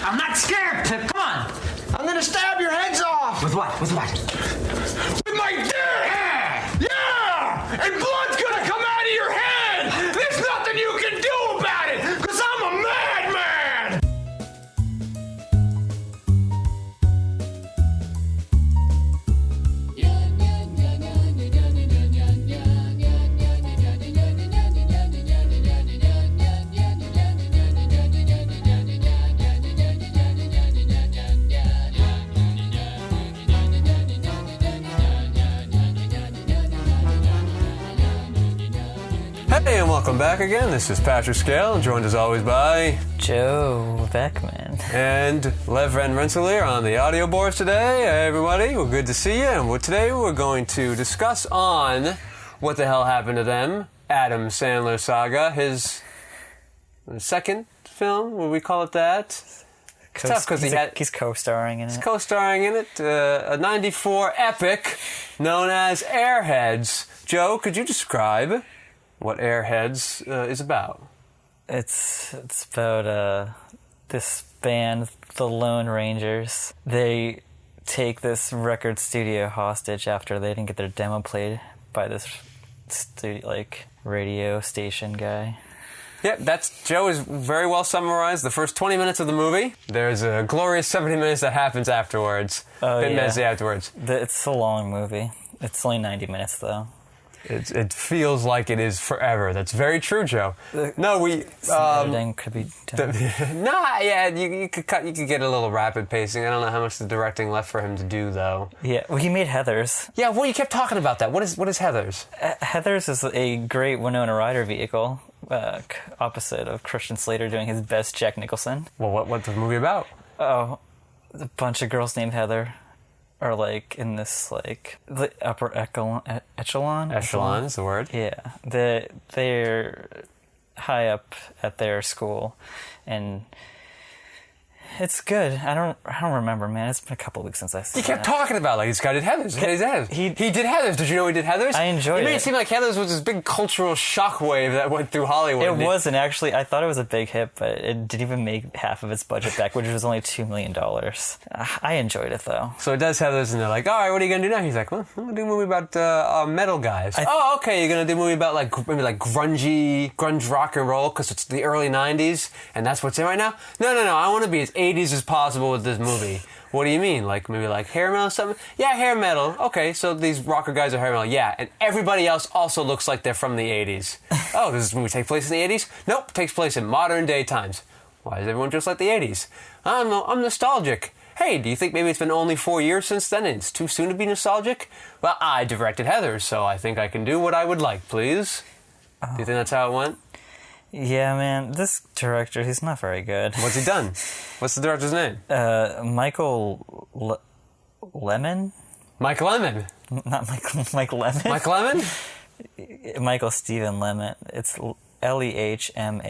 I'm not scared, Pip. Come on. I'm gonna stab your heads off! With what? With what? With my dick! Yeah! And blood's gonna come out of your head! There's nothing you can do about it, because I'm a madman! Hey, and welcome back again. This is Patrick Scale, joined as always by Joe Vekeman and Lev Van Rensselaer on the audio boards today. Hey, everybody, well, good to see you. And today we're going to discuss on What the Hell Happened to Them, Adam Sandler saga, his second film, would we call it that? It's tough because he's co-starring in it. He's co-starring in it, a 94 epic known as Airheads. Joe, could you describe what Airheads is about? It's about this band, the Lone Rangers. They take this record studio hostage after they didn't get their demo played by this radio station guy. Yep, Joe is very well summarized. The first 20 minutes of the movie. There's a glorious 70 minutes that happens afterwards. Oh, yeah. Minutes afterwards. It's a long movie. It's only 90 minutes, though. It feels like it is forever. That's very true, Joe. Editing could be done. You could get a little rapid pacing. I don't know how much the directing left for him to do, though. Yeah, well, he made Heathers. Yeah, well, you kept talking about that. What is Heathers? Heathers is a great Winona Ryder vehicle, opposite of Christian Slater doing his best Jack Nicholson. Well, what's the movie about? Oh, a bunch of girls named Heather are in this the upper echelon. Echelon is the word. Yeah, they're high up at their school, and it's good. I don't remember, man. It's been a couple of weeks since I saw it. You kept talking about this guy did Heathers. He did Heathers. Did you know he did Heathers? I enjoyed it. You made it seem like Heathers was this big cultural shockwave that went through Hollywood. It wasn't, actually. I thought it was a big hit, but it didn't even make half of its budget back, which was only $2 million. I enjoyed it, though. So it does Heathers, and they're like, all right, what are you going to do now? He's like, well, I'm going to do a movie about metal guys. Okay, you're going to do a movie about maybe grunge rock and roll because it's the early 90s, and that's what's in right now? No, I want to be as 80s as possible with this movie. What do you mean? Maybe hair metal or something? Yeah, hair metal. Okay, so these rocker guys are hair metal. Yeah, and everybody else also looks like they're from the 80s. Oh, does this movie take place in the 80s? Nope, takes place in modern day times. Why is everyone just like the 80s? I don't know, I'm nostalgic. Hey, do you think maybe it's been only 4 years since then and it's too soon to be nostalgic? Well, I directed Heathers, so I think I can do what I would like, please. Do you think that's how it went? Yeah, man, this director, he's not very good. What's he done? What's the director's name? Michael Lemon? Mike Lemon. Not Mike Lemon. Mike Lemon? Michael Stephen Lemon. It's Lehmann.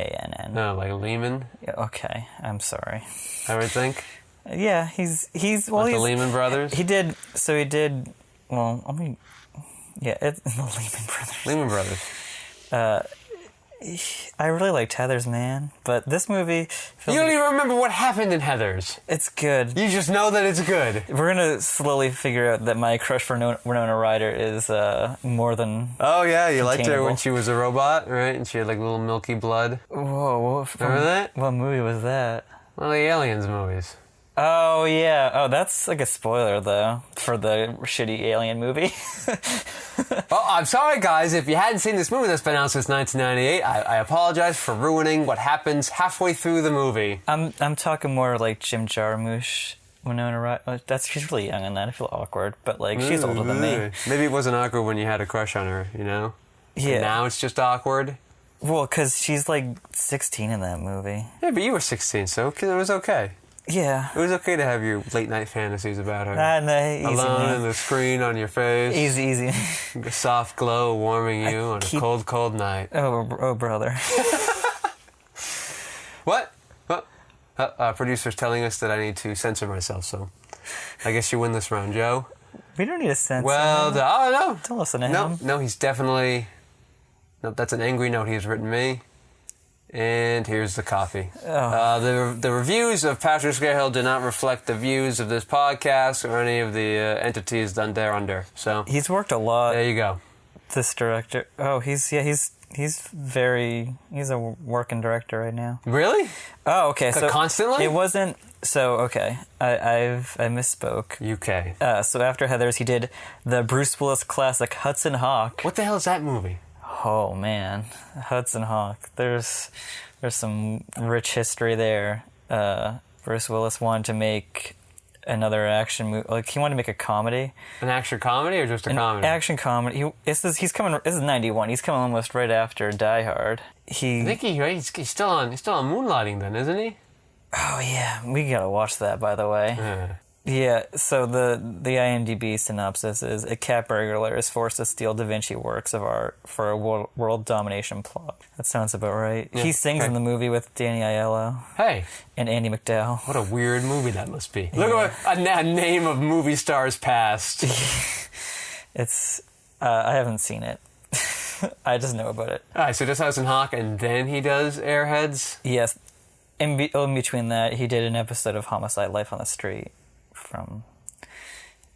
No, like Lehman? Yeah, okay, I'm sorry. I would think. Yeah, he's the Lehman Brothers? It's the Lehman Brothers. Lehman Brothers. I really liked Heathers, man, but this movie... You don't even remember what happened in Heathers. It's good. You just know that it's good. We're going to slowly figure out that my crush for Winona Ryder is more than... Oh, yeah, you liked her when she was a robot, right? And she had little milky blood. Whoa. Remember that? What movie was that? One of the Aliens movies. Oh, yeah. Oh, that's a spoiler, though, for the shitty Alien movie. Oh, I'm sorry, guys. If you hadn't seen this movie that's been out since 1998, I apologize for ruining what happens halfway through the movie. I'm talking more like Jim Jarmusch, Winona Ryder. She's really young in that. I feel awkward, but she's older than me. Maybe it wasn't awkward when you had a crush on her, you know? Yeah. And now it's just awkward. Well, because she's 16 in that movie. Yeah, but you were 16, so it was okay. Yeah. It was okay to have your late-night fantasies about her. No, easy, alone man. in the screen on your face. Easy. A soft glow warming you on a cold, cold night. Oh, brother. What? Producer's telling us that I need to censor myself, so I guess you win this round, Joe. We don't need a censor. Well, no. Don't listen to him. No, he's definitely... No, that's an angry note he has written me. And here's the coffee. The reviews of Patrick McGoohan do not reflect the views of this podcast or any of the entities done thereunder. So He's worked a lot. there you go. This director. Oh, he's a working director right now. Really? Oh, okay. So constantly? It wasn't. So okay, I misspoke. UK. So after Heathers, he did the Bruce Willis classic Hudson Hawk. What the hell is that movie? Oh man, Hudson Hawk. There's some rich history there. Bruce Willis wanted to make another action movie. Like he wanted to make a comedy. An action comedy or just a comedy? Action comedy. This is 91. He's coming almost right after Die Hard. I think he's still on Moonlighting then, isn't he? Oh yeah, we gotta watch that, by the way. Yeah, so the IMDb synopsis is a cat burglar is forced to steal Da Vinci works of art for a world domination plot. That sounds about right. Yeah, He sings in the movie with Danny Aiello. Hey. And Andy McDowell. What a weird movie that must be. Look at a name of movie stars past. It's, I haven't seen it. I just know about it. All right, so just Hudson Hawk, and then he does Airheads? Yes. In between that, he did an episode of Homicide: Life on the Street from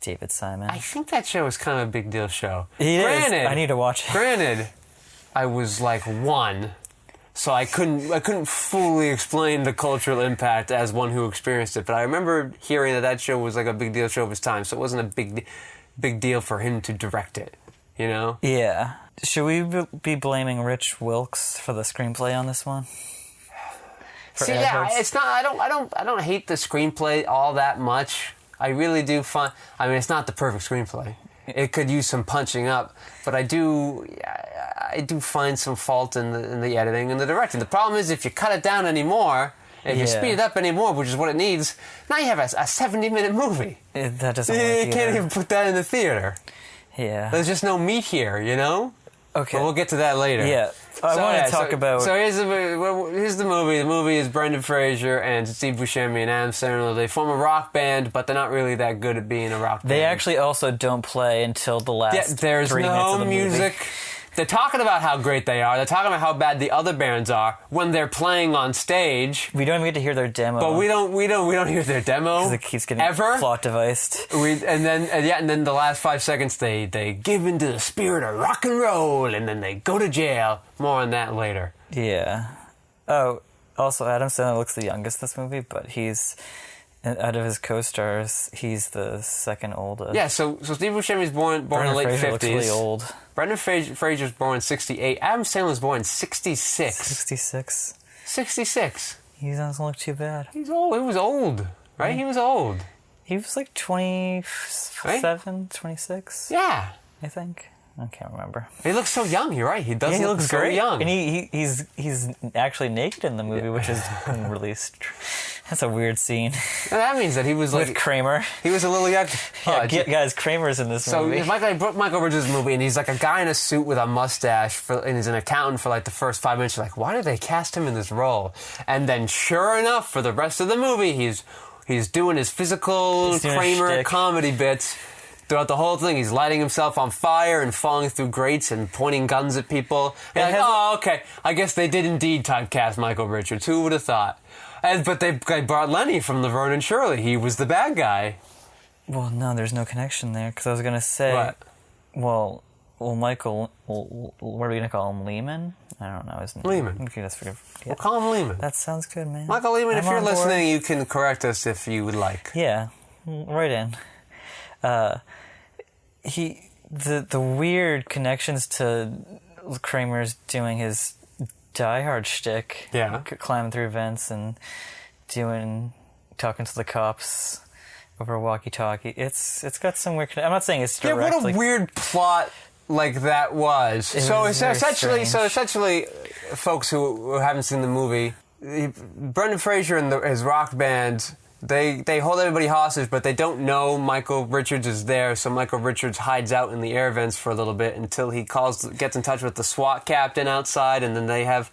David Simon. I think that show is kind of a big deal show. Granted, I need to watch it. Granted, I was like 1, so I couldn't fully explain the cultural impact as one who experienced it. But I remember hearing that show was like a big deal show of its time, so it wasn't a big deal for him to direct it. You know? Yeah. Should we be blaming Rich Wilkes for the screenplay on this one? See, yeah, it's not. I don't hate the screenplay all that much. I really do find. I mean, it's not the perfect screenplay. It could use some punching up, but I do find some fault in the editing and the directing. The problem is if you cut it down anymore, if you speed it up anymore, which is what it needs, now you have a 70-minute movie. That doesn't work You either. can't even put that in the theater. Yeah. There's just no meat here, you know. Okay. But we'll get to that later. Yeah. I want to talk about... So here's the movie. The movie is Brendan Fraser and Steve Buschemi and Adam Sandler. They form a rock band, but they're not really that good at being a rock band. They actually also don't play until the last 3 minutes of the movie. There's no music. They're talking about how great they are. They're talking about how bad the other bands are when they're playing on stage. We don't even get to hear their demo. But we don't hear their demo. Because it keeps getting ever plot deviced. And then the last 5 seconds they give into the spirit of rock and roll, and then they go to jail. More on that later. Yeah. Oh, also Adam Sandler looks the youngest in this movie, but he's out of his co-stars, he's the second oldest. Yeah. So Steve Buscemi's born in the late 50s. Looks really old. Brendan Fraser's born in 68. Adam Sandler's born in 66. 66. 66. He doesn't look too bad. He's old. He was old, right? He was old. He was like 27, 26. Yeah. I think. I can't remember. He looks so young. You're right. He does he look looks so great. young. And he's actually naked in the movie, which is released. That's a weird scene. And that means that he was with Kramer. He was a little young. Guys, Kramer's in this movie. So I brought Michael Richards' movie, and he's like a guy in a suit with a mustache, and he's an accountant for like the first 5 minutes. You're like, why did they cast him in this role? And then, sure enough, for the rest of the movie, he's doing his physical Kramer comedy bits. Throughout the whole thing, he's lighting himself on fire and falling through grates and pointing guns at people. And okay, I guess they did indeed typecast Michael Richards. Who would have thought? But they brought Lenny from Laverne and Shirley. He was the bad guy. Well, no, there's no connection there, because I was going to say... What? Well, Michael... what are we going to call him? Lehman? I don't know his name. Lehman. Okay, just forget. We'll call him Lehman. That sounds good, man. Michael Lehman, if you're listening, you can correct us if you would like. Yeah, right in. The weird connections to Kramer's doing his Die Hard shtick. Yeah. Climbing through vents and talking to the cops over a walkie-talkie. It's got some weird... I'm not saying it's directly... Yeah, what a weird plot like that was. So essentially, folks who haven't seen the movie, Brendan Fraser and his rock band... They hold everybody hostage, but they don't know Michael Richards is there, so Michael Richards hides out in the air vents for a little bit until he gets in touch with the SWAT captain outside, and then the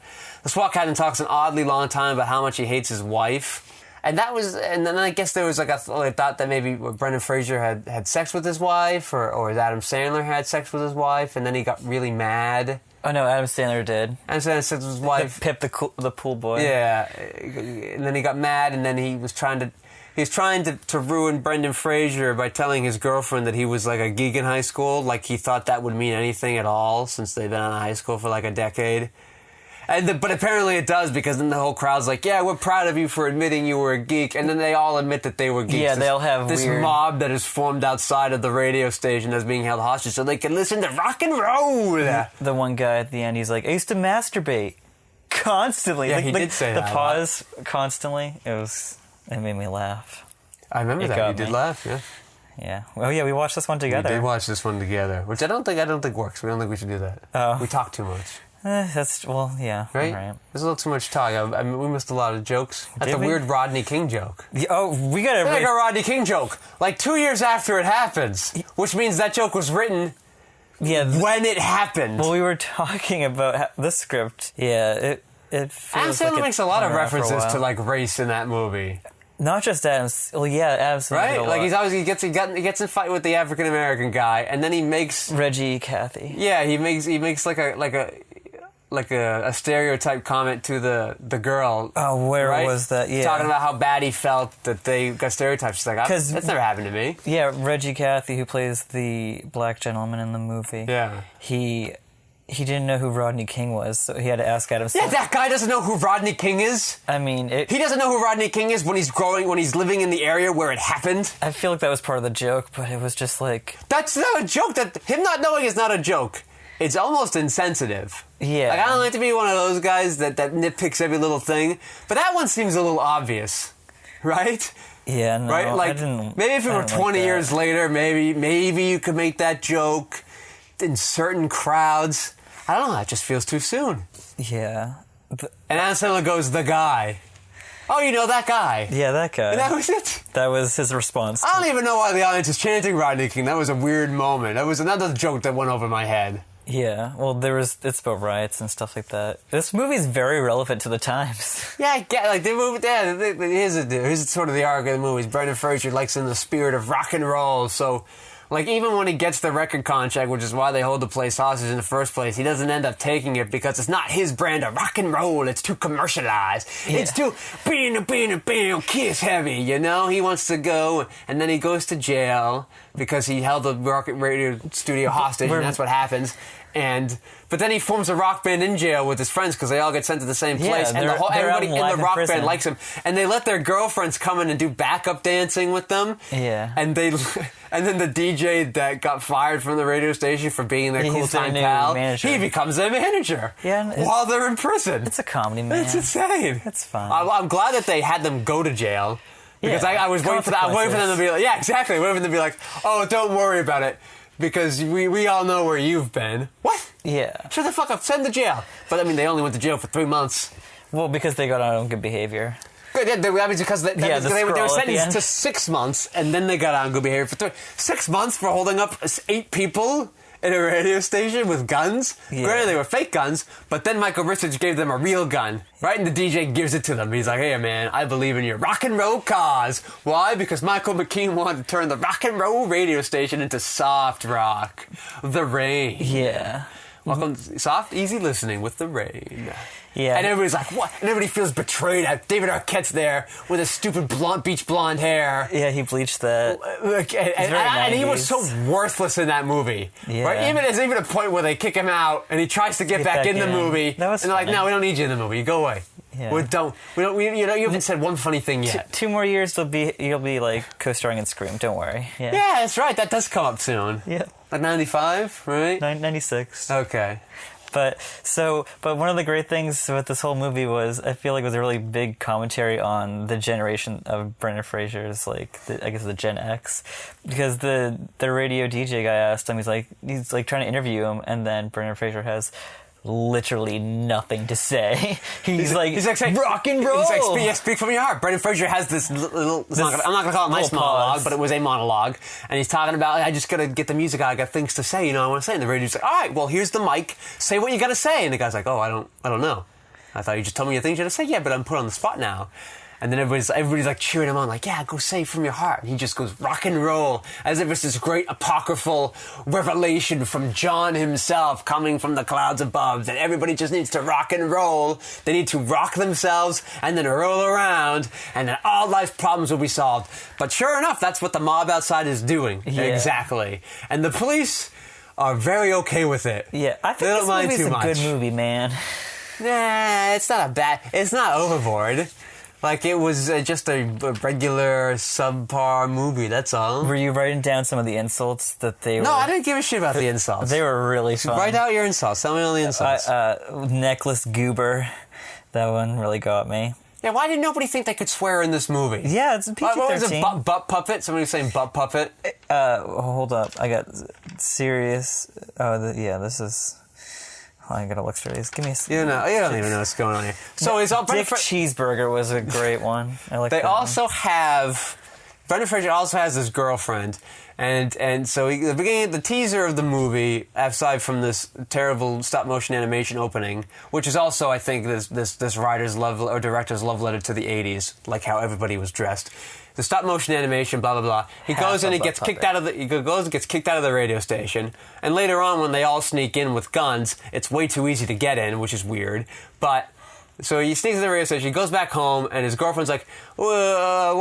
SWAT captain talks an oddly long time about how much he hates his wife. And then I guess there was like a thought that maybe Brendan Fraser had sex with his wife, or Adam Sandler had sex with his wife, and then he got really mad. Oh no, Adam Sandler did. Adam Sandler said his wife. Pip the pool boy. Yeah, and then he got mad, and then he was trying to ruin Brendan Fraser by telling his girlfriend that he was like a geek in high school, like he thought that would mean anything at all since they've been out of high school for like a decade. But apparently it does, because then the whole crowd's like, yeah, we're proud of you for admitting you were a geek. And then they all admit that they were geeks. Yeah, they all have this weird... mob that is formed outside of the radio station that's being held hostage so they can listen to rock and roll. The one guy at the end, he's like, I used to masturbate constantly. Yeah, he did say that. The pause constantly, it made me laugh. I remember that. You did laugh, yeah. Yeah. Oh yeah, we watched this one together. We did watch this one together, which I don't think works. We don't think we should do that. Oh. We talk too much. Yeah. Right? Right. There's a little too much talk. I mean, we missed a lot of jokes. That's a weird Rodney King joke. We gotta... Like a Rodney King joke. Like 2 years after it happens. Which means that joke was written when it happened. Well, we were talking about the script. Yeah, it Adam feels Sandler like makes a lot of references to like race in that movie. Not just Adam's. Well, yeah, Adam's. Right? Like he gets in a fight with the African American guy, and then he makes Reggie Cathy. Yeah, he makes like a stereotype comment to the girl. Oh, where right? was that? Yeah, talking about how bad he felt that they got stereotyped. She's like, that's never happened to me. Yeah, Reggie Cathy, who plays the black gentleman in the movie. Yeah, he didn't know who Rodney King was, so he had to ask Adam Sandler. Yeah, that guy doesn't know who Rodney King is. I mean, he doesn't know who Rodney King is when he's living in the area where it happened. I feel like that was part of the joke, but it was just like... That's not a joke. That him not knowing is not a joke. It's almost insensitive. Yeah. Like, I don't like to be one of those guys that nitpicks every little thing, but that one seems a little obvious, right? Yeah, no, right? Like, maybe if it were 20 years later, maybe you could make that joke in certain crowds. I don't know, that just feels too soon. Yeah. And Adam Sandler goes, the guy. Oh, you know that guy. Yeah, that guy. And that was it. That was his response. I don't even know why the audience is chanting Rodney King. That was a weird moment. That was another joke that went over my head. Yeah, well, it's about riots and stuff like that. This movie's very relevant to the times. Yeah, I get, like, the movie, here's sort of the arc of the movie. Brendan Fraser likes in the spirit of rock and roll, so... Like, even when he gets the record contract, which is why they hold the place hostage in the first place, he doesn't end up taking it because it's not his brand of rock and roll. It's too commercialized. Yeah. It's too Kiss heavy, you know? He wants to go, and then he goes to jail because he held the rocket radio studio hostage, and that's what happens. But then he forms a rock band in jail with his friends because they all get sent to the same place, and everybody in the rock band likes him. And they let their girlfriends come in and do backup dancing with them. Yeah. And then the DJ that got fired from the radio station for being their cool time pal, he becomes their manager. Yeah, while they're in prison. It's a comedy, man. It's insane. It's fun. I'm glad that they had them go to jail. Because I was waiting for that. I was waiting for them to be like, yeah, exactly. I was waiting for them to be like, oh, don't worry about it. Because we all know where you've been. What? Yeah. Shut the fuck up. Send them to jail. But I mean, they only went to jail for 3 months. Well, because they got out on good behavior. Good. Yeah, that means because they were sentenced to 6 months, and then they got out on good behavior for 6 months for holding up 8 people in a radio station with guns. Yeah. Granted, they were fake guns, but then Michael Richards gave them a real gun, right? And the DJ gives it to them. He's like, hey, man, I believe in your rock and roll cause. Why? Because Michael McKean wanted to turn the rock and roll radio station into soft rock. The Rain. Yeah. Welcome to soft, easy listening with The Rain. Yeah. And everybody's like, what? And everybody feels betrayed. David Arquette's there with his stupid beach blonde hair. Yeah, he bleached that. And he was so worthless in that movie. Yeah. Right? There's even a point where they kick him out and he tries to get back in the movie. That was and they're like, no, we don't need you in the movie. You go away. Yeah. You haven't said one funny thing yet. 2 more years, you'll be like co-starring in Scream. Don't worry. Yeah, that's right. That does come up soon. Yeah. Like 95, right? 96. Okay. But one of the great things with this whole movie was, I feel like it was a really big commentary on the generation of Brendan Fraser's, like, I guess the Gen X. Because the radio DJ guy asked him, he's like trying to interview him, and then Brendan Fraser has literally nothing to say. He's like rock and roll. He's like, speak from your heart. Brendan Fraser has this little... I'm not going to call it a nice monologue, but it was a monologue. And he's talking about, I just got to get the music out. I got things to say, I want to say. And the radio's like, all right, well, here's the mic. Say what you got to say. And the guy's like, oh, I don't know. I thought you just told me your things you had to say. Yeah, but I'm put on the spot now. And then everybody's like cheering him on, like, yeah, go say from your heart. And he just goes rock and roll, as if it's this great apocryphal revelation from John himself coming from the clouds above, that everybody just needs to rock and roll. They need to rock themselves and then roll around, and then all life's problems will be solved. But sure enough, that's what the mob outside is doing. Yeah. Exactly. And the police are very okay with it. Yeah, I They think don't this mind movie's too a much. good movie, man. Nah, it's not overboard. Like, it was just a regular subpar movie, that's all. Were you writing down some of the insults that they were... No, I didn't give a shit about the insults. They were really fun. Write out your insults. Tell me all the insults. Necklace goober. That one really got me. Yeah, why did nobody think they could swear in this movie? Yeah, it's a PG-13. What was it? Butt puppet? Somebody was saying butt puppet? Hold up. I got serious... this is... I gotta look through these. Give me a second. You don't even know what's going on here. So it's all Dick Cheeseburger was a great one. I like They that also have... Brendan Fraser also has this girlfriend. And so the beginning, the teaser of the movie, aside from this terrible stop-motion animation opening, which is also, I think, this writer's love or director's love letter to the 80s, like how everybody was dressed. The stop-motion animation, blah, blah, blah. He goes and he gets kicked out of the radio station. And later on, when they all sneak in with guns, it's way too easy to get in, which is weird. But... So he sneaks in the radio station, he goes back home, and his girlfriend's like, why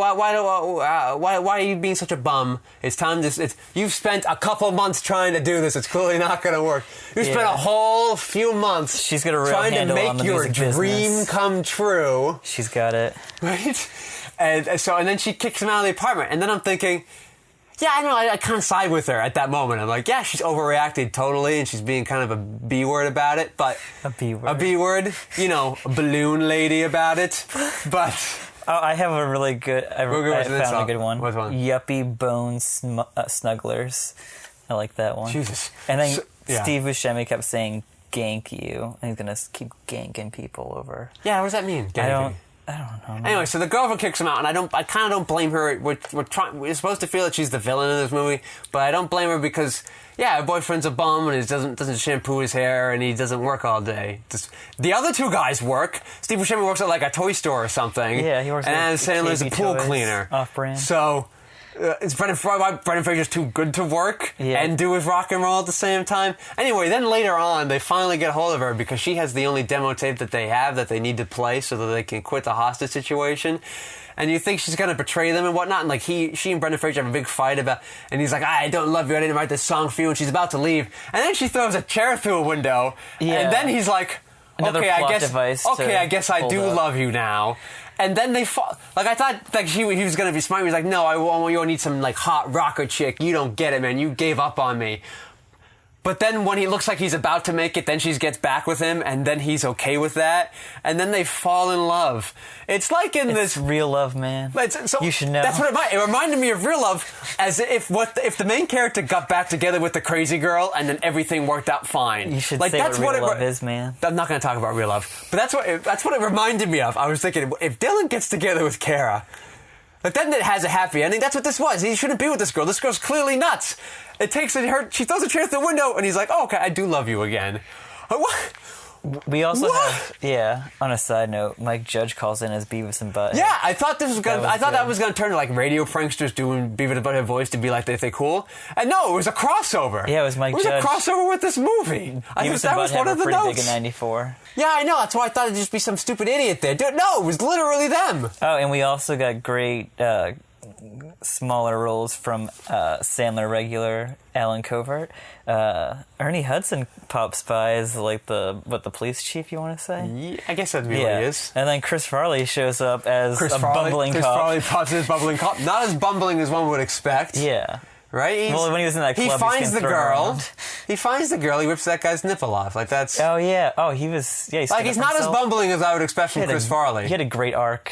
are you being such a bum? It's time to... You've spent a couple months trying to do this. It's clearly not going to work. You spent a whole few months She's got a real trying to handle on make the your music dream business. come true. She's got it. Right? And then she kicks him out of the apartment. And then I'm thinking... Yeah, I know, I kind of side with her at that moment. I'm like, yeah, she's overreacted totally, and she's being kind of a B-word about it, but... A B-word. A B-word, a balloon lady about it, but... Oh, I have a really good... I found a good one. What one? Yuppie Bone Snugglers. I like that one. Jesus. And then yeah. Steve Buschemi kept saying, gank you, and he's going to keep ganking people over. Yeah, what does that mean? I don't know. Man. Anyway, so the girlfriend kicks him out, and I kind of don't blame her. We're supposed to feel that she's the villain in this movie, but I don't blame her because, yeah, her boyfriend's a bum and he doesn't shampoo his hair and he doesn't work all day. The other two guys work. Steve Buschemi works at like a toy store or something. Yeah, he works and at Adam Sandler's a KB pool Toys, cleaner. Off-brand. So... It's Brendan Fraser's too good to work and do his rock and roll at the same time. Anyway, then later on, they finally get a hold of her because she has the only demo tape that they have that they need to play so that they can quit the hostage situation. And you think she's going to betray them and whatnot. And like she and Brendan Fraser have a big fight about, and he's like, I don't love you. I didn't write this song for you. And she's about to leave. And then she throws a chair through a window. Yeah. And then he's like, Another plot device I guess I do up. love you now. And then they fall. Like, I thought like he was going to be smart. He was like, no, you need some like hot rocker chick. You don't get it, man. You gave up on me. But then when he looks like he's about to make it, then she gets back with him, and then he's okay with that. And then they fall in love. It's like It's real love, man. You should know. That's what it reminded me of real love, as if the main character got back together with the crazy girl, and then everything worked out fine. You should like, say that's what real love is, man. I'm not going to talk about real love, but that's what it reminded me of. I was thinking, if Dylan gets together with Kara, but then it has a happy ending. That's what this was. He shouldn't be with this girl. This girl's clearly nuts. It takes her. She throws a chair through the window, and he's like, "Oh, okay, I do love you again." What? We also have, on a side note, Mike Judge calls in as Beavis and Butthead. Yeah, I thought this was gonna. That was gonna turn to like radio pranksters doing Beavis and Butthead voice to be like they cool. And no, it was a crossover. Yeah, it was Mike Judge. It was a crossover with this movie. I thought that was one of the pretty notes. big in '94. Yeah, I know. That's why I thought it'd just be some stupid idiot there. Dude, no, it was literally them. Oh, and we also got great smaller roles from Sandler regular Alan Covert. Ernie Hudson pops by as like the police chief, you want to say? Yeah, I guess that'd be what he is. And then Chris Farley shows up as bumbling cop. Chris Farley pops as bumbling cop. Not as bumbling as one would expect. Yeah. Right? Well, when he was in that club, he finds the girl. Around. He finds the girl. He rips that guy's nipple off. Like that's. Oh yeah. Oh, he was. Yeah. He's not as bumbling as I would expect from Chris Farley. He had a great arc.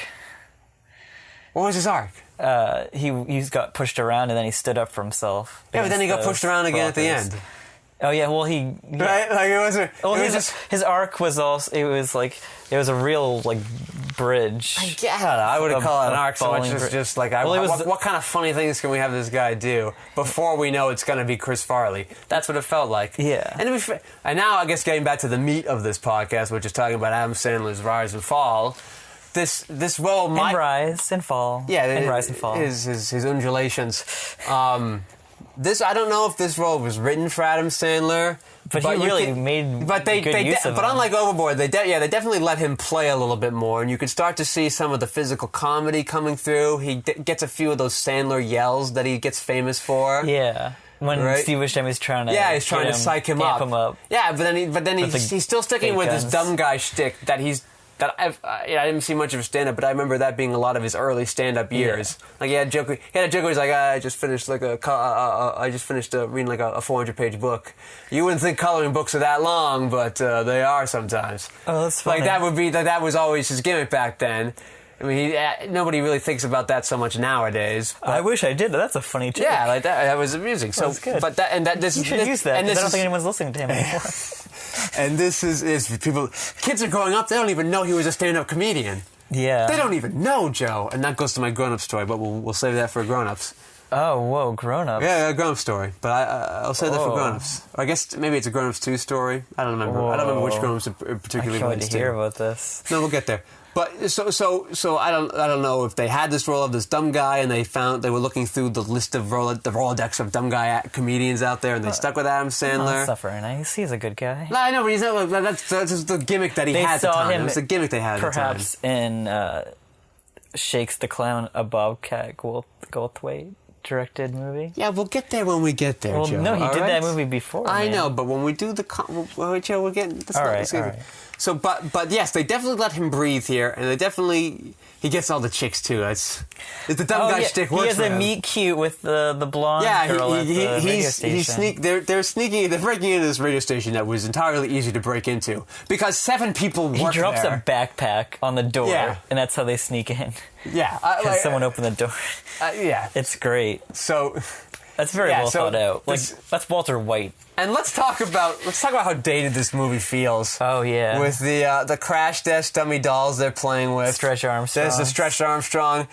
What was his arc? He got pushed around and then he stood up for himself. Yeah, but then he got pushed around again at the end. Oh yeah, well right, like it wasn't. Well, his arc was also it was a real like bridge. I don't know. I wouldn't call it an arc so much as just like what kind of funny things can we have this guy do before we know it's going to be Chris Farley? That's what it felt like. Yeah. And now I guess getting back to the meat of this podcast, which is talking about Adam Sandler's rise and fall. this role might And rise and fall. Yeah, and rise and fall. His undulations. This I don't know if this role was written for Adam Sandler, But he really made good use of But him. unlike Overboard, they definitely let him play a little bit more, and you could start to see some of the physical comedy coming through. He gets a few of those Sandler yells that he gets famous for. Yeah. When Steve Buschemi's trying to he's trying to psych him amp up. him up. Yeah, but then he's still sticking fake with guns. his dumb guy shtick that I didn't see much of his stand-up, but I remember that being a lot of his early stand-up years. Yeah. Like he had a joke where he's like, I just finished reading like a 400-page book. You wouldn't think coloring books are that long, but they are sometimes. Oh, that's funny. Like that was always his gimmick back then. I mean, nobody really thinks about that so much nowadays. I wish I did. That's a funny joke. Yeah, like that was amusing. So, was good. But this You should use that. and 'Cause this I don't is- think anyone's listening to him anymore. And this is people. Kids are growing up. They don't even know he was a stand-up comedian. Yeah. They don't even know Joe. And that goes to my grown-up story, but we'll save that for grown-ups. Oh, whoa, grown-ups. Yeah, a grown-up story. But I'll save that for Whoa. grown-ups. Or I guess maybe it's a grown-ups 2 story. I don't remember. I don't remember which grown-ups it I particularly can't wait relates to hear to. about this. No, we'll get there. But so I don't know if they had this role of this dumb guy and they were looking through the list of the Rolodex of dumb guy comedians out there and they stuck with Adam Oh, Sandler. that's not very nice. He's a good guy. No, I know, but he's not. That's just the gimmick that he They had at the saw time. him It was the gimmick they had at the time. perhaps in Shakes the Clown, a Bobcat Goldthwait directed movie. Yeah, we'll get there when we get there, Well, Joe. no, he all did right? that movie before. I man. know, but when we do the Joe, we're getting. All right. So, but yes, they definitely let him breathe here, and he gets all the chicks too. It's the dumb guy shtick works He has for a him. meet cute with the blonde girl at the radio station. They're breaking into this radio station that was entirely easy to break into because 7 people work He drops there. a backpack on the door, Yeah. and that's how they sneak in. Yeah, Has someone open the door. yeah. It's great. So. That's very Yeah, well so thought out. Like this- that's Walter White. And let's talk about how dated this movie feels. Oh yeah, With the crash test dummy dolls they're playing with. Stretch Armstrong. There's the Stretch Armstrong.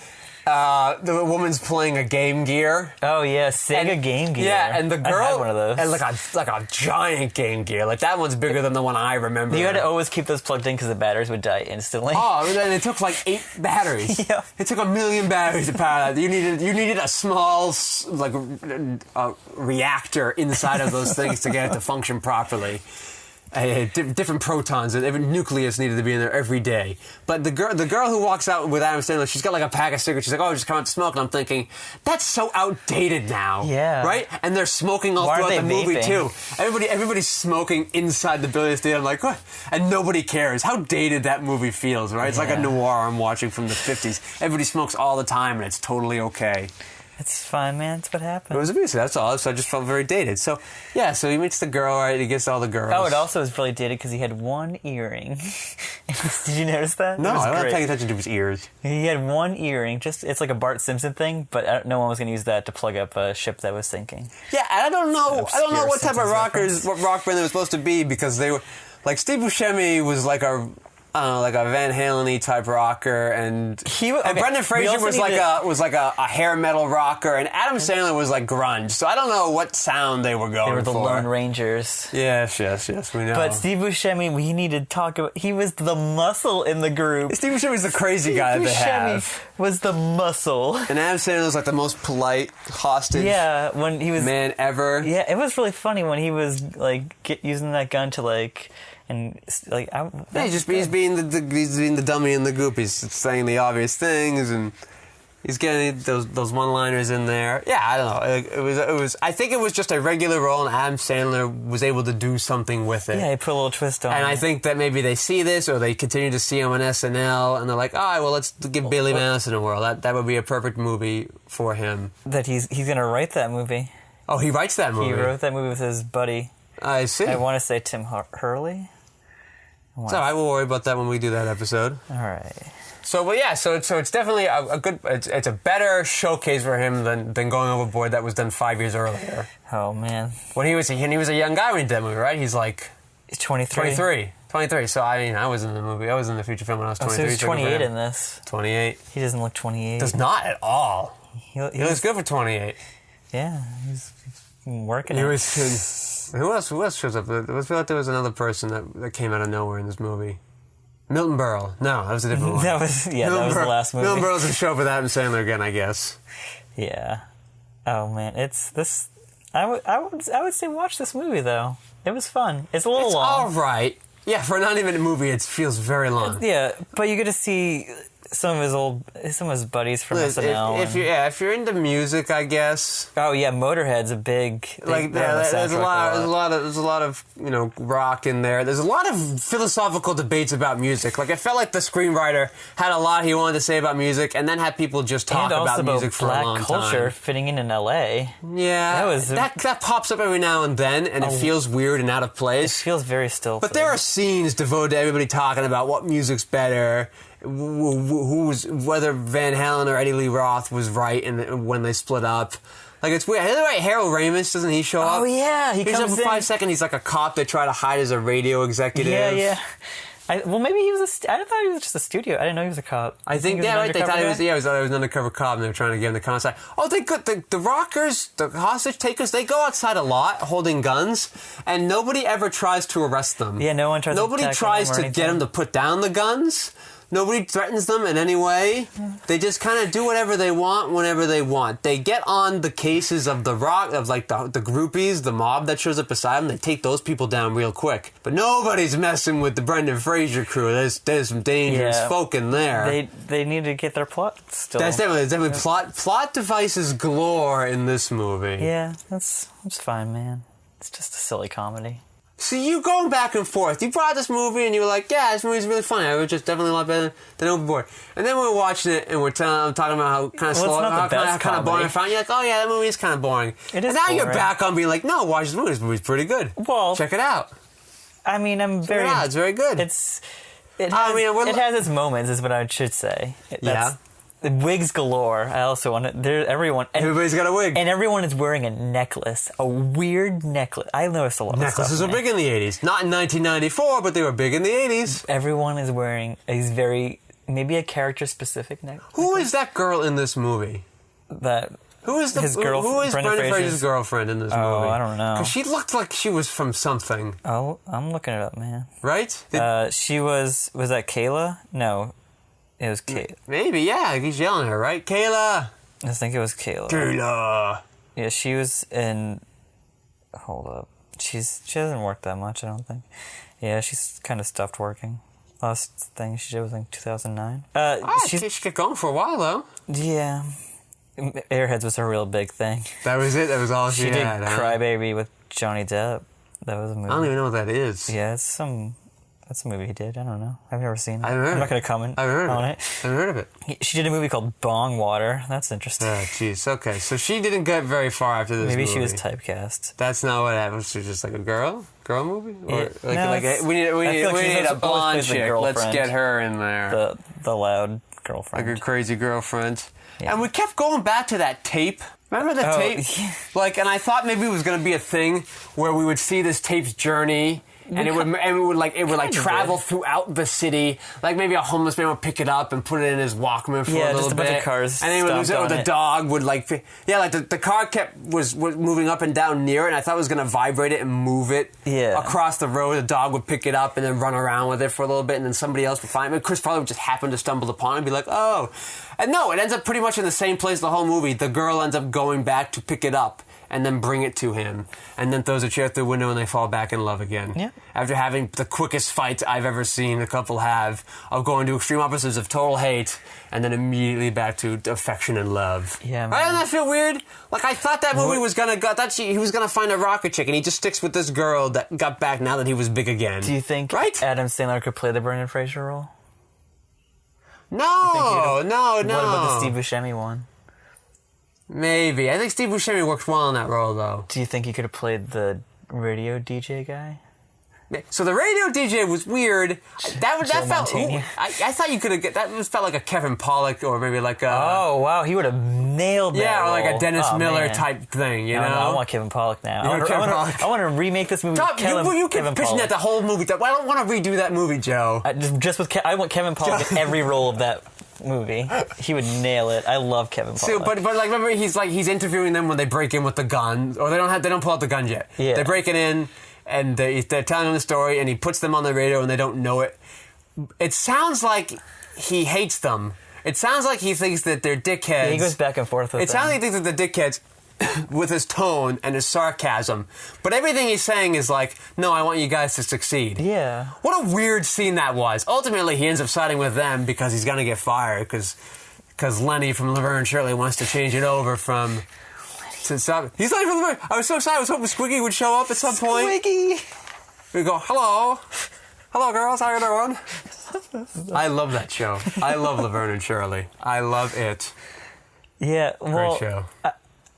The woman's playing a Game Gear. Oh yeah, Sega Game Gear. Yeah, and the girl I had one of those. and like a giant Game Gear. Like that one's bigger than the one I remember. You had to always keep those plugged in because the batteries would die instantly. Oh, and it took like 8 batteries. Yeah. It took 1,000,000 batteries to power that. You needed a small reactor inside of those things to get it to function properly. Different protons, every nucleus needed to be in there every day. But the girl who walks out with Adam Sandler, she's got like a pack of cigarettes. She's like, "Oh, just come out to smoke." And I'm thinking, that's so outdated now. Yeah. Right? And they're smoking all Why throughout aren't the they movie vaping? too. Everybody's smoking inside the billiard theater. I'm like, what? And nobody cares. How dated that movie feels, right? It's like a Yeah. noir I'm watching from the 50s. Everybody smokes all the time, and it's totally okay. It's fine, man. It's what happened. It was abusive, that's all. So I just felt very dated. So, yeah, so he meets the girl, right? He gets all the girls. Oh, it also was really dated because he had one earring. Did you notice that? No, It was I'm not great. paying attention to his ears. He had one earring. It's like a Bart Simpson thing, but no one was going to use that to plug up a ship that was sinking. Yeah, I don't know. I don't know Obscure what type of Simpsons what rock band they were supposed to be because they were like Steve Buschemi was like a Van Halen-y type rocker, and Brendan Fraser was like a hair metal rocker, and Adam Sandler was like grunge. So I don't know what sound they were going They were the for. Lone Rangers. Yes, we know. But Steve Buscemi, we need to talk about. He was the muscle in the group. Steve Buscemi's the crazy guy that they have, was the muscle. and Adam Sandler's like the most polite hostage When he was man ever. Yeah, it was really funny when he was like using that gun to like. And like, Yeah, he's being the dummy in the group. He's saying the obvious things, and he's getting those one-liners in there. Yeah, I don't know. It was. I think it was just a regular role, and Adam Sandler was able to do something with it. Yeah, he put a little twist on it. And I think that maybe they see this, or they continue to see him on SNL, and they're like, "All right, well, let's give Billy Madison a whirl. That would be a perfect movie for him." That he's gonna write that movie. Oh, he writes that movie. He wrote that movie with his buddy. I see. I want to say Tim Hurley. It's all right. We'll worry about that when we do that episode. All right. So, but yeah, so it's definitely a good. It's a better showcase for him than Going Overboard that was done 5 years earlier. Oh man. When he was a young guy when he did that movie, right? He's like He's 23. 23. So I mean, I was in the movie. I was in the feature film when I was 23. So he's 28 in this. 28. He doesn't look 28. Does not at all. He He looks good for 28. Yeah, he's working He it. was. Who else shows up? I feel like there was another person that came out of nowhere in this movie. Milton Berle. No, that was a different one. that was the last movie. Milton Berle's a show with Adam Sandler again, I guess. Yeah. Oh man, it's this. I would say watch this movie though. It was fun. It's a little long. All right. Yeah, for a 90-minute movie, it feels very long. Yeah, but you get to see some of his buddies from SNL. If you're into music, I guess. Oh yeah, Motorhead's a big there's a lot of rock in there. There's a lot of philosophical debates about music. Like I felt like the screenwriter had a lot he wanted to say about music, and then had people just talk about music for a long time. Black culture fitting in L.A. Yeah, that pops up every now and then, and it feels weird and out of place. It feels very still. But there are scenes devoted to everybody talking about what music's better. Whether Van Halen or Eddie Lee Roth was right when they split up. Like, it's weird. Harold Ramis, doesn't he show up? Oh, yeah. He comes up for 5 seconds. He's like a cop they try to hide as a radio executive. Yeah. Maybe he was I thought he was just a studio. I didn't know he was a cop. I think, they thought he was an undercover cop, and they were trying to get him to come outside. Oh, the rockers, the hostage takers, they go outside a lot holding guns, and nobody ever tries to arrest them. Yeah, no one tries to get them to put down the guns. Nobody threatens them in any way. They just kind of do whatever they want whenever they want. They get on the cases of the groupies, the mob that shows up beside them. They take those people down real quick. But nobody's messing with the Brendan Fraser crew. There's some dangerous folk in there. They need to get their plot still. That's definitely plot devices galore in this movie. Yeah, that's fine, man. It's just a silly comedy. So you going back and forth. You brought this movie and you were like, yeah, this movie's really funny. It was just definitely a lot better than Overboard. And then we're watching it and I'm talking about how kind of slow, how kind of boring I found. You're like, oh yeah, that movie is kind of boring. It is. And now boring. You're back on being like, no, watch this movie. This movie's pretty good. Well, check it out. I mean, it's very good. It has its moments, is what I should say. The wigs galore. I also want it. Everybody's got a wig. And everyone is wearing a necklace. A weird necklace. I noticed a lot of stuff. Necklaces were big in the 80s. Not in 1994, but they were big in the 80s. Everyone is wearing maybe a character-specific necklace. Who is that girl in this movie? Who is Brendan Fraser's girlfriend in this movie? Oh, I don't know. Because she looked like she was from something. Oh, I'm looking it up, man. Right? She was that Kayla? No. It was Kayla. Maybe, yeah. He's yelling at her, right? Kayla! I think it was Kayla. Kayla! Yeah, she was in... Hold up. She hasn't worked that much, I don't think. Yeah, she's kind of stopped working. Last thing she did was in 2009. She kept going for a while, though. Yeah. Airheads was her real big thing. That was it? That was all she had? She did Crybaby with Johnny Depp. That was a movie. I don't even know what that is. Yeah, that's a movie he did. I don't know. I've never seen it. I'm not going to comment on it. I've heard of it. She did a movie called Bong Water. That's interesting. Oh, jeez. Okay. So she didn't get very far after this movie. Maybe she was typecast. That's not what happened. She was just like a girl movie? Or we need a blonde chick. Let's get her in there. The loud girlfriend. Like a crazy girlfriend. Yeah. And we kept going back to that tape. Remember the tape? Yeah. And I thought maybe it was going to be a thing where we would see this tape's journey. And it would travel throughout the city. Like maybe a homeless man would pick it up and put it in his Walkman for a little bit. Yeah, just a bunch of cars. And then the dog would the car was moving up and down near it, and I thought it was gonna vibrate it and move it across the road. The dog would pick it up and then run around with it for a little bit, and then somebody else would find it. Chris Farley would just happen to stumble upon it and be like, oh. And no, it ends up pretty much in the same place the whole movie. The girl ends up going back to pick it up and then bring it to him, and then throws a chair through the window and they fall back in love again. Yeah. After having the quickest fight I've ever seen a couple have, of going to extreme opposites of total hate, and then immediately back to affection and love. Yeah, man. Right? Doesn't that feel weird? Like, I thought that movie was gonna go, he was gonna find a rocket chick, and he just sticks with this girl that got back now that he was big again. Do you think Adam Sandler could play the Brendan Fraser role? No. What about the Steve Buschemi one? Maybe. I think Steve Buschemi works well in that role, though. Do you think he could have played the radio DJ guy? So the radio DJ was weird. That felt. I thought you could have. That felt like a Kevin Pollak or maybe like a. Oh wow, he would have nailed that. Yeah, or like role. a Dennis Miller type thing. You know. No, I want Kevin Pollak now. I want to remake this movie. You keep pitching that the whole movie. I don't want to redo that movie, Joe. I want Kevin Pollak in every role of that movie. He would nail it. I love Kevin Pollak. So, but remember he's interviewing them when they break in with the gun, or they don't pull out the gun yet. Yeah. They break it in. And they're telling him the story, and he puts them on the radio, and they don't know it. it sounds like he hates them. It sounds like he thinks that they're dickheads. Yeah, he goes back and forth with It sounds like he thinks that they're dickheads with his tone and his sarcasm. But everything he's saying is like, no, I want you guys to succeed. Yeah. What a weird scene that was. Ultimately, he ends up siding with them because he's going to get fired because Lenny from Laverne and Shirley wants to change it over from... He's not even Laverne. I was so excited. I was hoping Squiggy would show up at some point. Squiggy! We go, hello. Hello, girls. How you doing? I love that show. I love Laverne and Shirley. I love it. Yeah, well... Great show.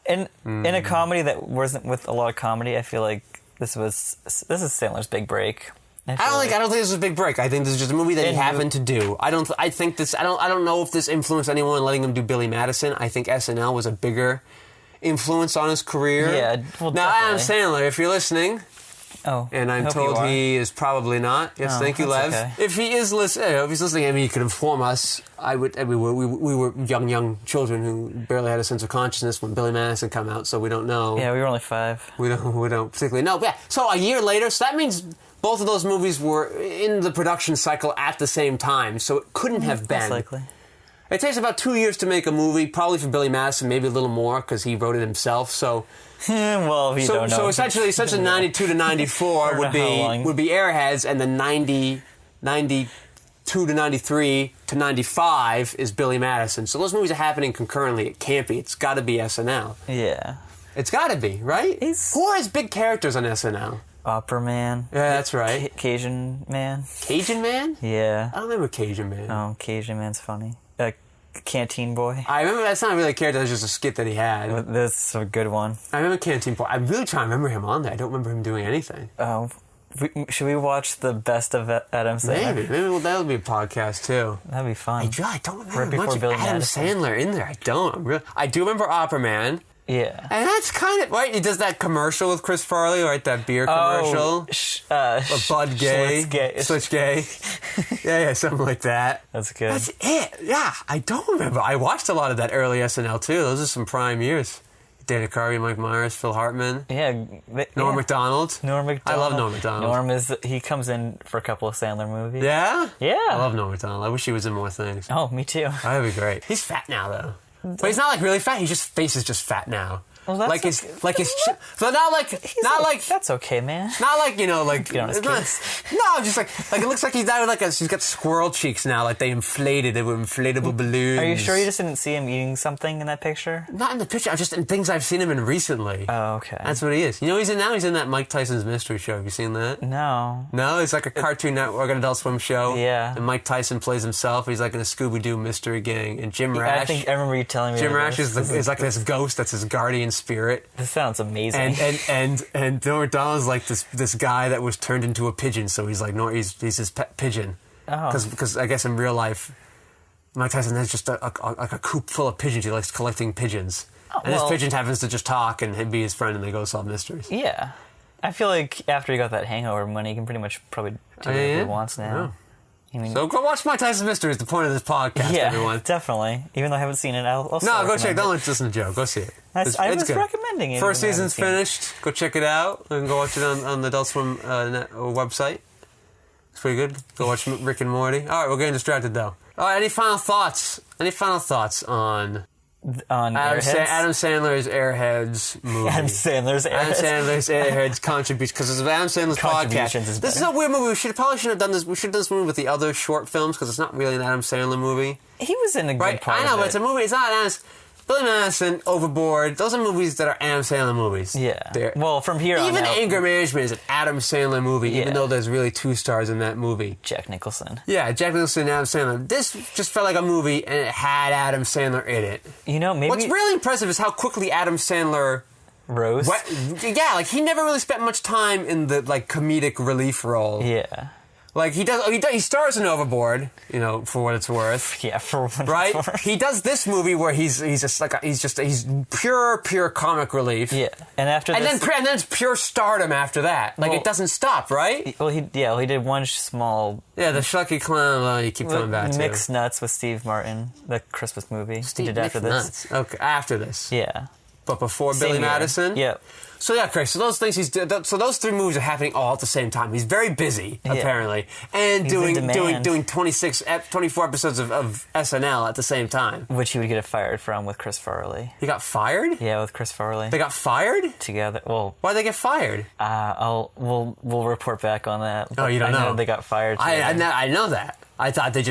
In a comedy that wasn't with a lot of comedy, I feel like this is Sandler's big break. I don't think this is a big break. I think this is just a movie that he happened to do. I don't know if this influenced anyone in letting him do Billy Madison. I think SNL was a bigger influence on his career. Yeah, well, now definitely. Adam Sandler, if you're listening, and I'm told he is probably not. Yes, thank you, Lev. Okay. If he is listening, if he's listening, I mean, he could inform us. We were young children who barely had a sense of consciousness when Billy Madison came out, so we don't know. Yeah, we were only 5. We don't particularly know. But yeah, so a year later, so that means both of those movies were in the production cycle at the same time, so it couldn't have been. Most likely. It takes about 2 years to make a movie, probably for Billy Madison, maybe a little more because he wrote it himself. So, well, you don't know. So essentially, 92 to 94 would be Airheads, and then 92 to 93 to 95 is Billy Madison. So those movies are happening concurrently. It can't be. It's got to be SNL. Yeah. It's got to be, right? Who are his big characters on SNL? Opera Man. Yeah, that's right. Cajun Man. Cajun Man? Yeah. I don't remember Cajun Man. Oh, Cajun Man's funny. Canteen Boy. I remember that's not really a character, that's just a skit that he had. That's a good one. I remember Canteen Boy. I'm really trying to remember him on there. I don't remember him doing anything. Oh, should we watch the best of Adam Sandler? Maybe that'll be a podcast too. That'd be fun. I don't remember Right before much of Billy Adam Madison. Sandler in there. I do remember Opera Man. Yeah. And that's kind of right. He does that commercial with Chris Farley, right? That beer commercial. Bud Gay. Switch Gay. yeah, something like that. That's good. That's it. Yeah, I don't remember. I watched a lot of that early SNL too. Those are some prime years. Dana Carvey, Mike Myers, Phil Hartman. Yeah. Norm Macdonald. Norm Macdonald. I love Norm Macdonald. He comes in for a couple of Sandler movies. Yeah? Yeah. I love Norm Macdonald. I wish he was in more things. Oh, me too. That'd be great. He's fat now, though. But he's not like really fat. His face is just fat now. Well, that's so not like that's okay, man. Not like, like Get on his case. no, just like it looks like he's now he's got squirrel cheeks now, like they inflated it with inflatable balloons. Are you sure you just didn't see him eating something in that picture? Not in the picture, just in things I've seen him in recently. Oh, okay. That's what he is. You know, he's in that Mike Tyson's Mystery Show. Have you seen that? No. No, it's like a Cartoon Network, an Adult Swim show. Yeah. And Mike Tyson plays himself. He's like in a Scooby-Doo mystery gang, and Jim Rash. I think I remember you telling me. Jim Rash is like this ghost that's his guardian spirit. This sounds amazing. And Norm Macdonald's like this guy that was turned into a pigeon, so he's like he's his pet pigeon. Oh. Because I guess in real life, Mike Tyson has just a coop full of pigeons. He likes collecting pigeons, and this pigeon happens to just talk and be his friend, and they go solve mysteries. Yeah, I feel like after he got that hangover money, he can pretty much probably do whatever he wants now. So go watch Mike Tyson's Mysteries. The point of this podcast, everyone. Definitely. Even though I haven't seen it, I'll go check. Don't listen to Joe. Go see it. I was good. recommending it. First season's finished. Go check it out. You can go watch it on the Adult Swim website. It's pretty good. Go watch Rick and Morty. All right, we're getting distracted though. All right, any final thoughts? On Airheads? Adam Sandler's Airheads movie. Adam Sandler's Airheads contribution, because it's Adam Sandler's podcast. This is a weird movie. We probably should have done this. We should have done this movie with the other short films, because it's not really an Adam Sandler movie. He was in a good part. I know, but it's a movie. It's not Adam. Billy Madison, Overboard. Those are movies that are Adam Sandler movies. Yeah. Well, from here on even out, Anger Management is an Adam Sandler movie, even though there's really 2 stars in that movie. Jack Nicholson. Yeah, Jack Nicholson and Adam Sandler. This just felt like a movie, and it had Adam Sandler in it. You know, maybe what's really impressive is how quickly Adam Sandler rose. Yeah, like he never really spent much time in the comedic relief role. Yeah. Like he stars in Overboard, for what it's worth. Yeah, for what right? it's worth. He does this movie where he's pure comic relief. Yeah, and after and then it's pure stardom after that. Like it doesn't stop, right? Well, he did one small. Yeah, the Schlucky Clown. You keep coming back to Mixed Nuts with Steve Martin, the Christmas movie. He did after this. Nuts. Okay, after this. Yeah. but before Same Billy year. Madison. Yep. So yeah, Chris. So those things so those 3 movies are happening all at the same time. He's very busy apparently, and He's in demand. doing 24 episodes of SNL at the same time. Which he would get fired from with Chris Farley. He got fired. Yeah, with Chris Farley. They got fired Together. Well, Why'd they get fired? we'll report back on that. Oh, you don't I know. They got fired. I know that. I thought they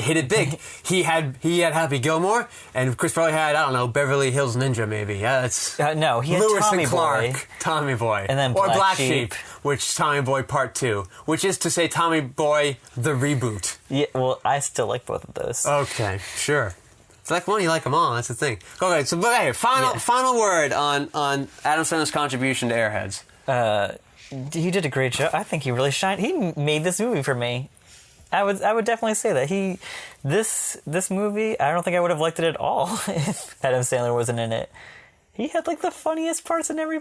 hit it big. he had Happy Gilmore, and Chris Farley had, I don't know, Beverly Hills Ninja maybe. Yeah, that's No, he had Lewis Tommy and Clark, Boy. Tommy Boy, And then or Black Black Sheep. which Tommy Boy Part 2, which is to say Tommy Boy the reboot. Yeah, well, I still like both of those. Okay, sure. If you like one, you like them all. That's the thing. Okay, so but hey, final word on Adam Sandler's contribution to Airheads. He did a great job. I think he really shined. He made this movie for me. I would definitely say that this movie. I don't think I would have liked it at all if Adam Sandler wasn't in it. He had like the funniest parts in every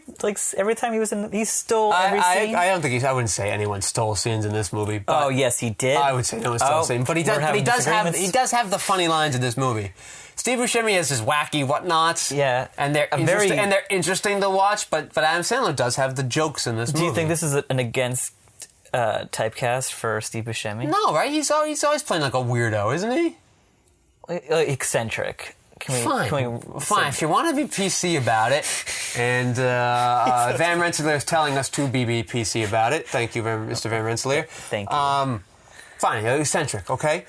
time he was in. He stole every scene. I don't think I wouldn't say anyone stole scenes in this movie. But Oh yes, he did. I would say no one stole scenes, but he does have the funny lines in this movie. Steve Buschemi has his wacky whatnots. Yeah, and they're interesting to watch. But Adam Sandler does have the jokes in this movie. Do you think this is an against typecast for Steve Buschemi? No, right? He's always playing like a weirdo, isn't he? Eccentric. Fine. If you want to be PC about it, and Van Rensselaer is telling us to be PC about it. Thank you, Mr. Van Rensselaer. Thank you. Fine, eccentric. Okay.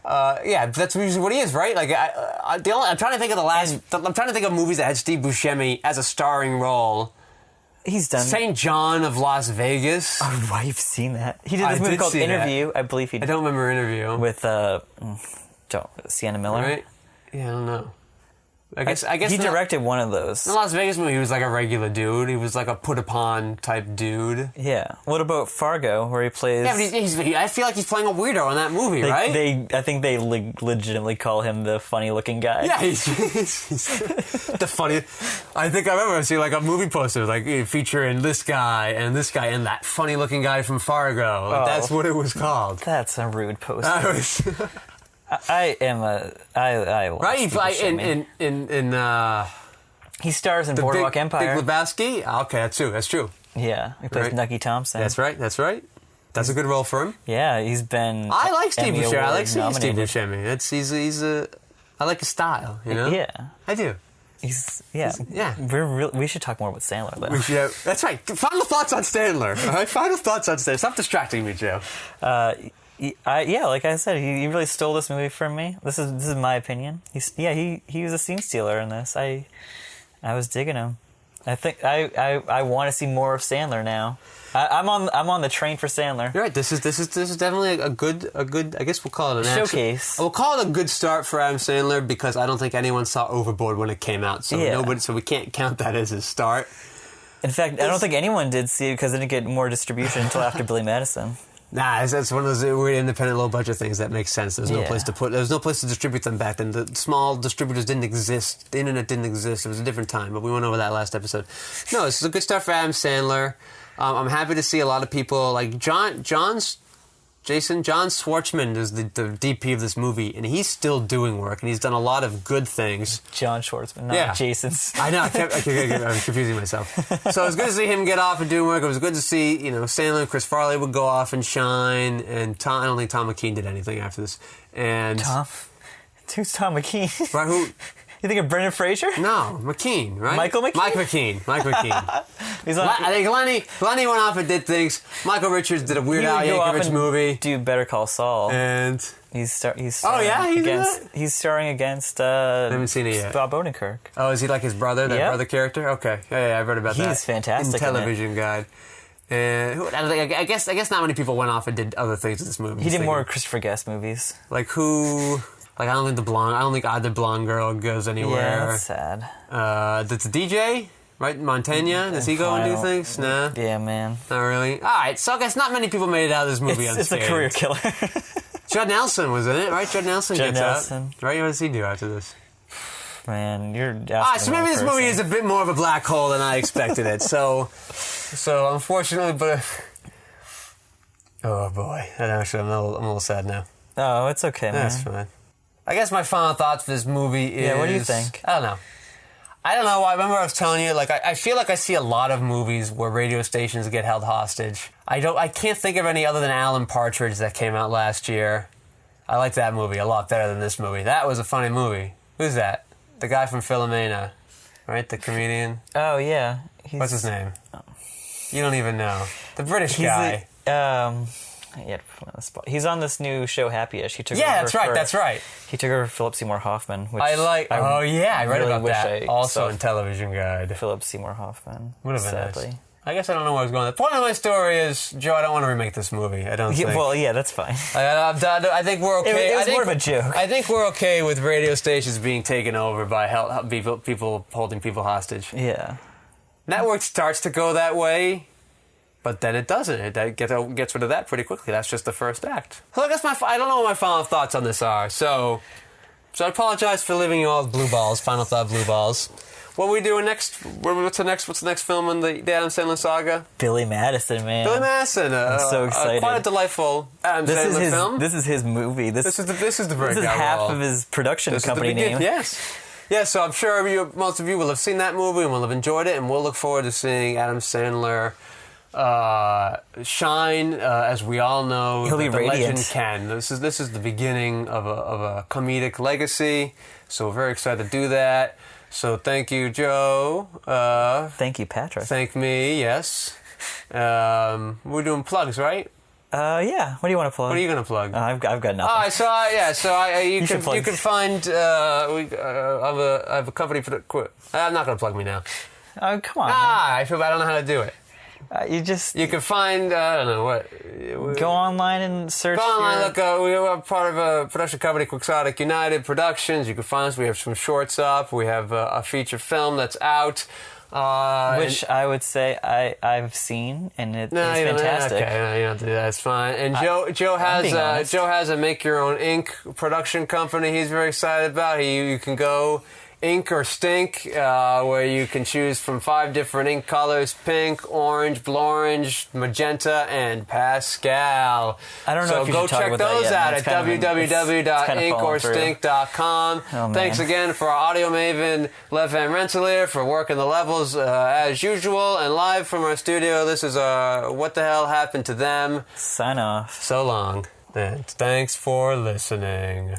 Yeah, that's usually what he is, right? Like, I'm trying to think of I'm trying to think of movies that had Steve Buscemi as a starring role. He's done St. John of Las Vegas. Oh, I've seen that. He did this movie called Interview. I believe he did. I don't remember Interview. With Sienna Miller. Right? Yeah, I don't know. I guess he directed one of those. In the Las Vegas movie, he was like a regular dude. He was like a put-upon type dude. Yeah. What about Fargo, where he plays... Yeah, but I feel like he's playing a weirdo in that movie, right? I think they legitimately call him the funny-looking guy. Yeah, he's the funny... I think I remember seeing like a movie poster like featuring this guy and that funny-looking guy from Fargo. Like, that's what it was called. That's a rude poster. I love right, Steve like Buscemi. He stars in Boardwalk Empire. Big Lebowski. Okay, that's true. Yeah, he plays Right. Nucky Thompson. That's right. That's a good role for him. Yeah, he's been. I like Steve Emmy Buscemi. I like Award Steve nominated. Buscemi. I like his style. You know. Yeah, I do. Yeah. We should talk more about Sandler though. That's right. Final thoughts on Sandler. All right. Final thoughts on Sandler. Stop distracting me, Joe. Like I said, he really stole this movie from me. This is my opinion. He was a scene stealer in this. I was digging him. I think I want to see more of Sandler now. I'm on the train for Sandler. You're right. This is definitely a good. I guess we'll call it an showcase. We'll call it a good start for Adam Sandler because I don't think anyone saw Overboard when it came out. So we can't count that as his start. In fact, I don't think anyone did see it because it didn't get more distribution until after Billy Madison. Nah, that's one of those weird independent low budget things that makes sense. There's no place to distribute them back then. The small distributors didn't exist. The internet didn't exist. It was a different time, but we went over that last episode. No, this is a good start for Adam Sandler. I'm happy to see a lot of people like John Schwartzman is the DP of this movie, and he's still doing work, and he's done a lot of good things. John Schwartzman, not Jason's. I know, I'm confusing myself. So it was good to see him get off and doing work. It was good to see, Sandler and Chris Farley would go off and shine, and I don't think Tom McKean did anything after this. And who's Tom McKean? Right, who? You think of Brendan Fraser? No, McKean, right? Michael McKean? Mike McKean. I think Lenny went off and did things. Michael Richards did a Weird Al Yankovic movie. Do Better Call Saul. And he's starring he's starring against I haven't seen it yet. Bob Odenkirk. Oh, is he like his brother, brother character? Okay. Yeah, I've read about that. He's fantastic in Television Guide. And I guess not many people went off and did other things in this movie. He did more Christopher Guest movies. Like who? Like I don't think either blonde girl goes anywhere. Yeah, that's sad. That's the DJ, right? Montaigne. Does he go and do things? Nah. Yeah, man. Not really. All right. So I guess not many people made it out of this movie unscathed. It's a career killer. Judd Nelson was in it, right? Judd Nelson gets out. Right? What does he do after this? Man, you're so maybe this movie is a bit more of a black hole than I expected it. So unfortunately, but oh boy, I'm a little sad now. Oh, it's okay, man. That's fine. I guess my final thoughts for this movie is... Yeah, what do you think? I don't know. I don't know. I remember I was telling you, like, I feel like I see a lot of movies where radio stations get held hostage. I can't think of any other than Alan Partridge that came out last year. I like that movie a lot better than this movie. That was a funny movie. Who's that? The guy from Philomena, right? The comedian. Oh yeah. What's his name? You don't even know. The British guy. He's on this new show, Happy-ish. He took that's right. He took over Philip Seymour Hoffman, which I read really about wish that. I Also saw in Television Guide. Philip Seymour Hoffman. Would have been sadly. nice. I guess I don't know where I was going. The point of my story is, Joe, I don't want to remake this movie. I don't think. Well, yeah, that's fine. I think we're okay. It was more of a joke. I think we're okay with radio stations being taken over by people holding people hostage. Yeah. Network starts to go that way, but then it doesn't. It gets rid of that pretty quickly. That's just the first act. So I guess I don't know what my final thoughts on this are. So I apologize for leaving you all with blue balls. Final thought, blue balls. What are we doing next? What's the next film in the Adam Sandler saga? Billy Madison, man. Billy Madison. I'm so excited. Quite a delightful Adam Sandler film. This is his movie. This is the breakout This is half role. of his production company name. Yes. Yeah, so I'm sure most of you will have seen that movie and will have enjoyed it, and we'll look forward to seeing Adam Sandler shine. As we all know, He'll be the radiant. legend can. This is the beginning of a comedic legacy. So we're very excited to do that. So thank you, Joe. Thank you, Patrick. Thank me. Yes. We're doing plugs, right? Yeah. What do you want to plug? What are you going to plug? I've got nothing. All right, you should plug. can find. I have a company for the. I'm not going to plug me now. Oh, come on. I feel I don't know how to do it. You can find. I don't know what. Go online and search. Go online. Look, we are part of a production company, Quixotic United Productions. You can find us. We have some shorts up. We have a feature film that's out. Which I would say I've seen, and it's fantastic. Okay, you don't do that. It's fine. And Joe has a make your own ink production company. He's very excited about. You can go Ink or Stink, where you can choose from 5 different ink colors: pink, orange, blorange, magenta, and pastel. I don't know if you go should talk check about that those yet. out It's at www.inkorstink.com. Oh, Thanks again for our audio maven, Lev Van Rensselaer, for working the levels as usual. And live from our studio, this is What the Hell Happened to Them? Sign off. So long. And thanks for listening.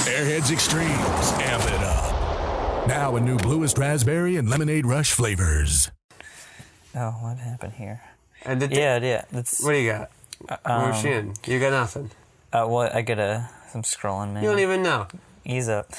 Airheads Extremes, amp it up. Now in new bluest raspberry and lemonade rush flavors. Oh, what happened here? And Yeah. That's. What do you got? Where's she in? You got nothing. Well, I got some scrolling, man. You don't even know. Ease up.